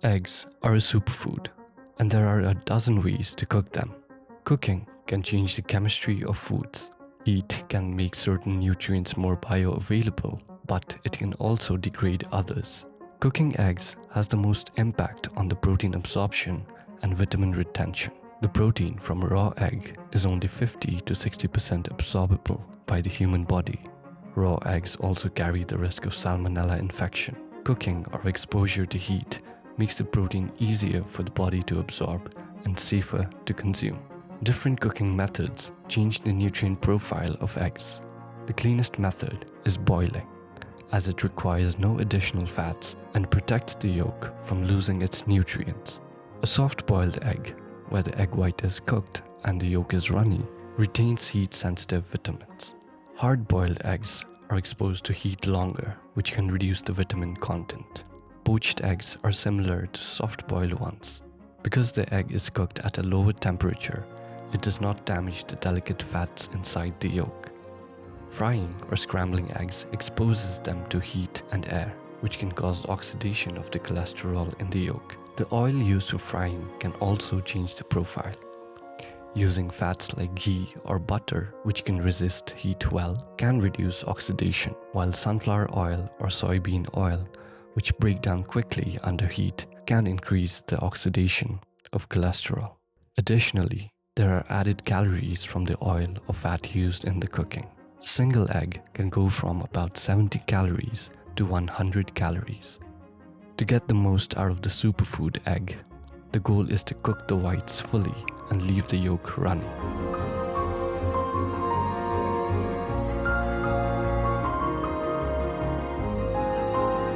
Eggs are a superfood, and there are a dozen ways to cook them. Cooking can change the chemistry of foods. Heat can make certain nutrients more bioavailable, but it can also degrade others. Cooking eggs has the most impact on the protein absorption and vitamin retention. The protein from a raw egg is only 50 to 60% absorbable by the human body. Raw eggs also carry the risk of salmonella infection. Cooking or exposure to heat makes the protein easier for the body to absorb and safer to consume. Different cooking methods change the nutrient profile of eggs. The cleanest method is boiling, as it requires no additional fats and protects the yolk from losing its nutrients. A soft-boiled egg, where the egg white is cooked and the yolk is runny, retains heat-sensitive vitamins. Hard-boiled eggs are exposed to heat longer, which can reduce the vitamin content. Poached eggs are similar to soft-boiled ones. Because the egg is cooked at a lower temperature, it does not damage the delicate fats inside the yolk. Frying or scrambling eggs exposes them to heat and air, which can cause oxidation of the cholesterol in the yolk. The oil used for frying can also change the profile. Using fats like ghee or butter, which can resist heat well, can reduce oxidation, while sunflower oil or soybean oil, which break down quickly under heat, can increase the oxidation of cholesterol. Additionally, there are added calories from the oil or fat used in the cooking. A single egg can go from about 70 calories to 100 calories. To get the most out of the superfood egg, the goal is to cook the whites fully and leave the yolk runny.